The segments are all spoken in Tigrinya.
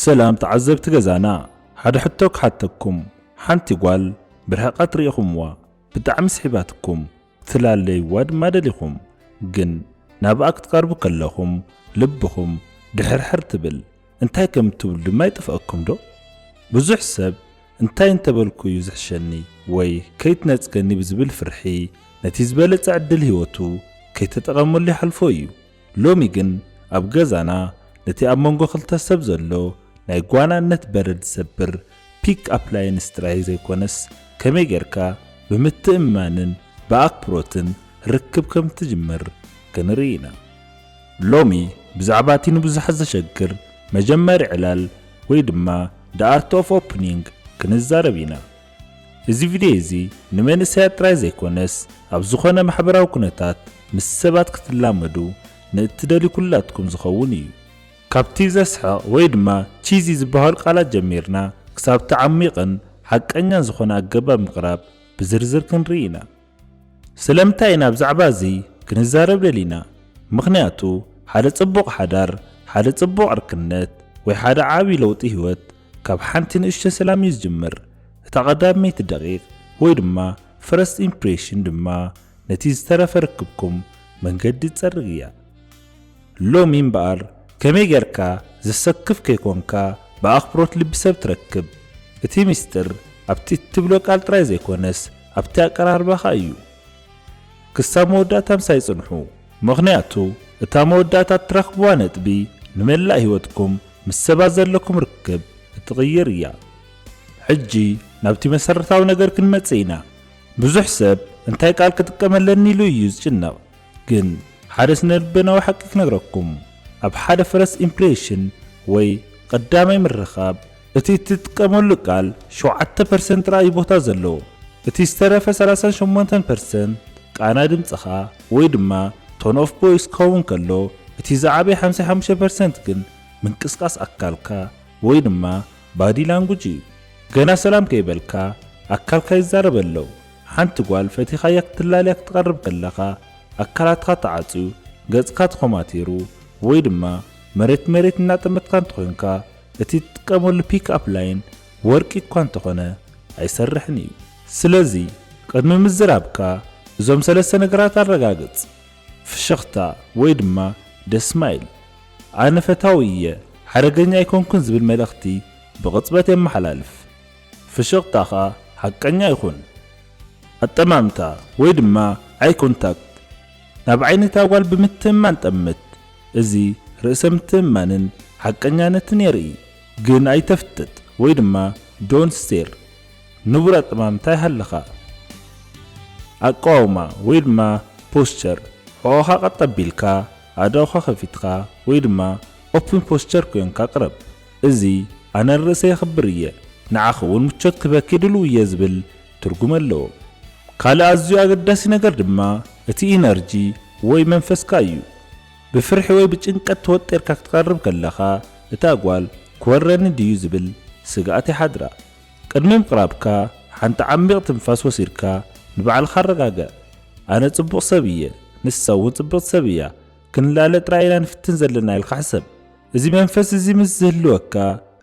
سلام تعذبت ገዛና ሓደ ሕቶክ ሓተኩም ሓንቲ ጓል ብርሕቀት ሪኢኹምዋ ብጣዕሚ ስሒባትኩም ትላለይዋ ድማ ደሊኹም ግን ናብኣ ክትቀርቡ ከለኹም ልብኹም ድሕርሕር ትብል እንታይ ከም ትብሉ ድማ ይጥፍአኩም ዶ ብዙሕ ሰብ እንታይ እንተበልኩ እዩ ዝሕሸኒ ወይ ከይትነጽገኒ ብዝብል ፍርሒ ነቲ ዝበለጸ ዕድል ህይወቱ ከይተጠቐመሉ ይሓልፎ እዩ ሎሚ ግን ኣብ ገዛና ነቲ ኣብ መንጎ ክልተ ሰብ ዘሎ ናይ ጓናነት በረድ ሰብር ፒክ አፕ ላይን ስትራይ ዘይኮነስ ከመይ ጌርካ ብምትእማንን በአክብሮትን ርክብ ከም ትጅምር ክንርኢና ሎሚ ብዛዕባ እቲ ንብዙሓት ዘሸግር መጀመሪ ዕላል ወይ ድማ the art of opening ክንዛረብ ኢና እዚ ቪድዮ እዚ ንመንእሰያት ጥራይ ዘይኮነስ ኣብ ዝኾነ ማሕበራዊ ኩነታት ምስ ሰባት ክትላመዱ ንእትደልዩ ኩላትኩም ዝኸውን እዩ ካብቲ ዘስሕቕ ወይ ድማ ቺዚ ዝበሃል ቃላት ጀሚርና ክሳብ ተዓሚቕን ሓቀኛን ዝኾነ ኣገባብ ምቕራብ ብዝርዝር ክንርኢና ስለምንታይ ኢና ብዛዕባ እዚ ክንዛረብ ደሊና ምኽንያቱ ሓደ ጽቡቕ ሓዳር ሓደ ጽቡቕ ዕርክነት ወይ ሓደ ዓብዪ ለውጢ ህይወት ካብ ሓንቲ ንእሽቶ ሰላም እዩ ዝጅምር እታ ቀዳመይቲ ደቂቕ ወይ ድማ ፈርስት ኢምፕሬሽን ድማ ነቲ ዝተረፈ ርክብኩም መንገዲ ትጸርግ እያ ሎሚ እምበኣር ከመይ ጌርካ ዘሰክፍ ከይኮንካ በኣኽብሮት ልቢ ሰብ ትረክብ እቲ ምስጢር ኣብቲ እትብሎ ቃል ጥራይ ዘይኮነስ ኣብቲ ኣቀራርባኻ እዩ ክሳብ መወዳእታ ምሳይ ጽንሑ ምኽንያቱ እታ መወዳእታ እትረኽብዋ ነጥቢ ንመላእ ህይወትኩም ምስ ሰባት ዘለኩም ርክብ እትቕይር እያ ሕጂ ናብቲ መሰረታዊ ነገር ክንመጽእ ኢና ብዙሕ ሰብ እንታይ ቃል ክጥቀመለኒ ኢሉ እዩ ዝጭነቕ ግን ሓደ ስነልበናዊ ሓቂ ክነግረኩም ኣብ ሓደ ፈረስ ኢምፕሬሽን ወይ ቀዳማይ ምርኻብ እቲ እትጥቀመሉ ቃል 7% ራእይ ቦታ ዘለዎ እቲ ዝተረፈ 38% ቃና ድምፅኻ ወይ ድማ ቶን ኦፍ ቮይስ ክኸውን ከሎ እቲ ዝዓበየ 55% ግን ምንቅስቃስ ኣካልካ ወይ ድማ ባዲ ላንጉጅ እዩ ገና ሰላም ከይበልካ ኣካልካ ይዛረብ ኣለዉ ሓንቲ ጓል ፈቲኻያ ክትላለያ ክትቐርብ ከለኻ ኣካላትካ ተዓፅዩ ገጽካ ተኾማቲሩ ወይ ድማ መሬት እናጠመትካ እንትኾንካ እቲ ትጥቀመሉ ፒክ አፕ ላይን ወርቂ እኳ እንተኾነ ኣይሰርሕን እዩ ስለዚ ቅድሚ ምዝራብካ እዞም ሰለስተ ነገራት ኣረጋግጽ ፍሽኽታ ወይ ድማ ደስማይል ኣነ ፈታዊ እየ ሓደገኛ ኣይኮንኩን ዝብል መልእኽቲ ብቕጽበት የመሓላልፍ ፍሽኽታኻ ሓቀኛ ይኹን ኣጠማምታ ወይ ድማ ኣይ ኮንታክት ናብ ዓይነታ ጓል ብምትእማን ጠምት እዚ ርእሰ ምትእማንን ሓቀኛነትን የርኢ ግን ኣይተፍትጥ ወይ ድማ ዶንት ስቴር ንቡር ኣጠማምታ ይሃለኻ ኣቃውማ ወይ ድማ ፖስቸር ሕቆኻ ቀጥ ኣቢልካ ኣእዳውኻ ከፊትካ ወይ ድማ ኦፕን ፖስቸር ኮይንካ ቅረብ እዚ ኣነ ርእሰ የኽብር እየ ንዓኽ እውን ምቾት ክበኪ ድልው እየ ዝብል ትርጉም ኣለዎ ካልእ ኣዝዩ ኣገዳሲ ነገር ድማ እቲ ኢነርጂ ወይ መንፈስካ እዩ ብፍርሒ ወይ ብጭንቀት ተወጢርካ ክትቀርብ ከለኻ እታ ጓል ክወረኒ ድዩ ዝብል ስጋኣት ይሓድራ ቅድሚ ምቕራብካ ሓንቲ ዓሚቕ ትንፋስ ወሲድካ ንባዕልኻ ኣረጋግዕ ኣነ ጽቡቕ ሰብ እየ ንሳ እውን ጽቡቕ ሰብ እያ ክንላለ ጥራይና ንፍትን ዘለና ኢልካ ሕሰብ እዚ መንፈስ እዚ ምስ ዝህልወካ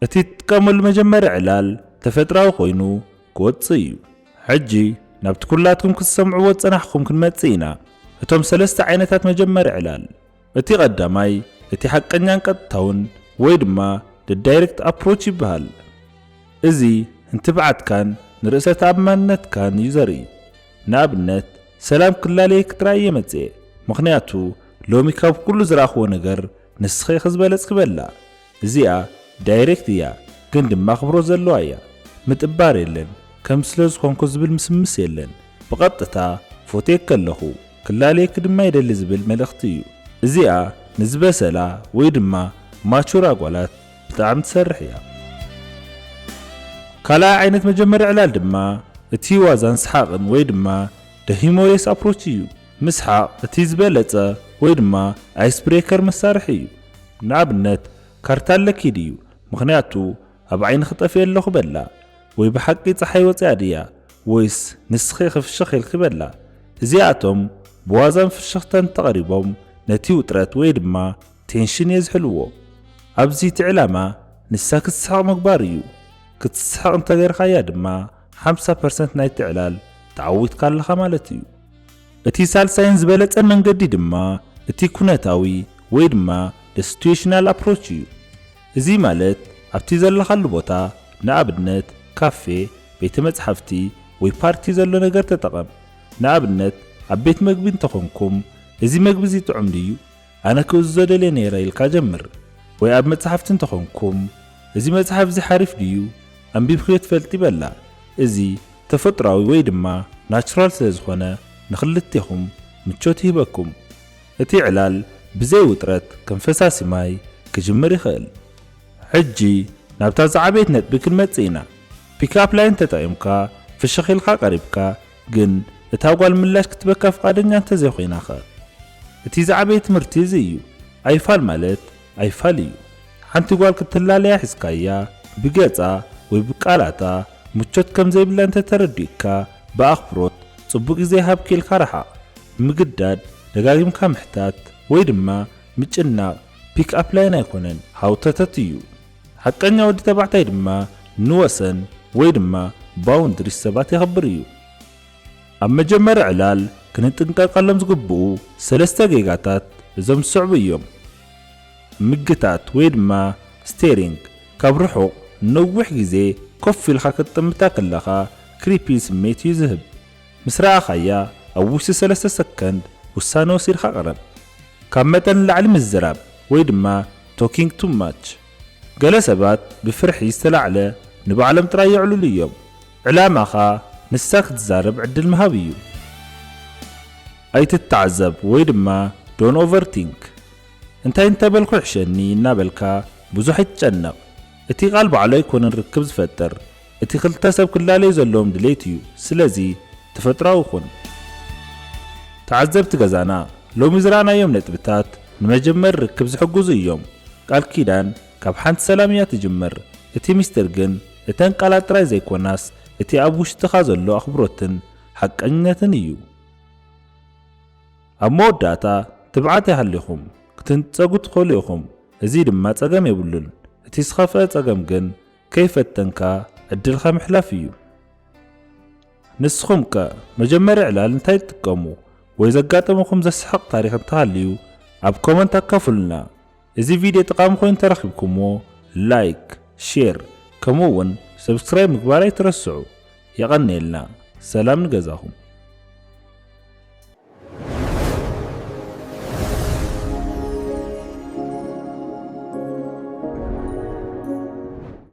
እቲ ትጥቀመሉ መጀመሪ ዕላል ተፈጥራዊ ኮይኑ ክወፅእ እዩ ሕጂ ናብቲ ኩላትኩም ክትሰምዕዎ ፀናሕኩም ክንመጽእ ኢና እቶም ሰለስተ ዓይነታት መጀመሪ ዕላል እቲ ቀዳማይ እቲ ሓቀኛን ቀጥታውን ወይ ድማ ዳይሬክት ኣፕሮች ይበሃል እዚ እንትብዓትካን ንርእሰ ተኣማንነትካን እዩ ዘርኢ ንኣብነት ሰላም ክላለየ ክትራእየ መጽእ ምኽንያቱ ሎሚ ካብ ኩሉ ዝረኽቦ ነገር ንስኺ ክዝበለጽ ክበላ እዚኣ ዳይሬክት እያ ግን ድማ ኣኽብሮት ዘለዋ እያ ምጥባር የለን ከም ስለ ዝኾንኩ ዝብል ምስምስ የለን ብቐጥታ ፎቴክ ከለኹ ክላለየክ ድማ ይደሊ ዝብል መልእኽቲ እዩ እዚኣ ንዝበሰላ ወይ ድማ ማቹር ጓላት ብጣዕሚ ትሰርሕ እያ ካልኣይ ዓይነት መጀመሪ ዕላል ድማ እቲ ዋዛን ስሓቕን ወይ ድማ ደሂሞሬስ ኣፕሮች እዩ ምስሓቕ እቲ ዝበለጸ ወይ ድማ ኣይስ ብሬከር መሳርሒ እዩ ንኣብነት ካርታ ኣለኪድ እዩ ምኽንያቱ ኣብ ዓይኒ ክጠፍየ ኣለኹ በላ ወይ ብሓቂ ፀሓይ ወፅያ ድያ ወይስ ንስኺ ክፍሽኽ ኢልክ በላ እዚኣቶም ብዋዛን ፍሽኽተን ተቐሪቦም ነቲ ውጥረት ወይ ድማ ቴንሽን የዝሕልዎ ኣብዚ እቲ ዕላማ ንሳ ክትስሐቕ ምግባር እዩ። ክትስሐቕ እንተገይርካያ ድማ 50% ናይቲ ዕላል ተዓዊትካ ኣለኻ ማለት እዩ። እቲ ሳልሳይን ዝበለጸን መንገዲ ድማ እቲ ኩነታዊ ወይ ድማ ሲቹዌሽናል ኣፕሮች እዩ። እዚ ማለት ኣብቲ ዘለኻሉ ቦታ ንኣብነት ካፌ፣ ቤተ መጻሕፍቲ ወይ ፓርቲ ዘሎ ነገር ተጠቐም። ንኣብነት ኣብ ቤት መግቢ እንተኾንኩም እዚ መግቢ እዚ ጥዑም ድዩ? ኣነ ክእዝዞ ደልየ ነይረ ኢልካ ጀምር። ወይ ኣብ መጽሓፍቲ እንተኾንኩም እዚ መጽሓፍ እዚ ሓሪፍ ድዩ? ኣንቢብክዮ ትፈልጥ ይበላ። እዚ ተፈጥሯዊ ወይ ድማ ናቹራል ስለ ዝኾነ ንኽልቲኹም ምቾት ይህበኩም። እቲ ዕላል ብዘይ ውጥረት ከም ፈሳሲ ማይ ክጅምር ይኽእል። ሕጂ ናብታ ዝዓበየት ነጥቢ ክንመጽእ ኢና። ፒክኣፕ ላይን ተጠቒምካ ፍሽኽ ኢልካ ቀሪብካ ግን እታ ጓል ምላሽ ክትበካ ፍቓደኛ እንተዘይኮይናኸ እቲ ዝዓበየ ትምህርቲ እዚ እዩ። ኣይፋል ማለት ኣይፋል እዩ። ሓንቲ ጓል ክትላለያ ሒዝካያ ብገጻ ወይ ብቃላታ ምቾት ከም ዘይብላ እንተተረዲእካ ብኣኽብሮት ጽቡቕ ግዜ ሃብኪ ኢልካ ረሓቕ። ምግዳድ ደጋጊምካ ምሕታት ወይ ድማ ምጭናቕ ፒክኣፕ ላይን ኣይኮነን፣ ሃውተተት እዩ። ሓቀኛ ወዲ ተባዕታይ ድማ ንወሰን ወይ ድማ ባውንድሪስ ሰባት የኽብር እዩ። ኣብ መጀመርያ ዕላል ክንጥንቀቐሎም ዝግብኡ 3 ጌጋታት እዞም ዝስዕቡ እዮም። ምግታት ወይ ድማ ስቴሪንግ ካብ ርሑቕ ነዊሕ ግዜ ኮፍ ኢልካ ክትጥምታ ከለኻ ክሪፒ ስሜት እዩ ዝህብ። ምስ ረኣኻያ ኣብ ውሽጢ 3 ሰከንድ ውሳነ ወሲድካ ቀረብ። ካብ መጠን ንላዕሊ ምዝራብ ወይ ድማ ቶኪንግ ቱ ማች። ገለ ሰባት ብፍርሒ ዝተላዕለ ንባዕሎም ጥራይ የዕልሉ እዮም። ዕላማኻ ንሳ ክትዛረብ ዕድል ምሃብ እዩ። ኣይትተዓዘብ ወይ ድማ ዶን ኦቨርቲንክ። እንታይ እንተበልኩ ዕሸኒ እናበልካ ብዙሕ ኣይትጨነቕ። እቲ ቓል ባዕሉ ኣይኮነን ርክብ ዝፈጥር፣ እቲ ክልተ ሰብ ክላለዩ ዘለዎም ድሌት እዩ። ስለዚ ተፈጥራዊ ኩን። ተዓዘብቲ ገዛና ሎሚ ዝረኣናዮም ነጥብታት ንመጀመር ርክብ ዝሕግዙ እዮም። ቃል ኪዳን ካብ ሓንቲ ሰላም እያ ትጅምር። እቲ ሚስጥር ግን እተን ቃላት ጥራይ ዘይኮናስ እቲ ኣብ ውሽጥኻ ዘሎ ኣኽብሮትን ሓቀኝነትን እዩ። ኣብ መወዳእታ ትብዓት ይሃሊኹም ክትንጸጉ ትኽእሉ ኢኹም። እዚ ድማ ጸገም የብሉን። እቲ ዝኸፍአ ጸገም ግን ከይፈተንካ ዕድልኻ ምሕላፍ እዩ። ንስኹም ከ መጀመርያ ዕላል እንታይ ትጥቀሙ? ወይ ዘጋጠመኩም ዘስሕቕ ታሪኽ እንተሃልዩ ኣብ ኮመንት ኣካፍሉና። እዚ ቪድዮ ጠቃሚ ኮይኑ ተረኺብኩምዎ ላይክ፣ ሼር ከምኡውን ሰብስክራይብ ምግባር ኣይትረስዑ። የቐኒየልና ሰላም ንገዛኹም።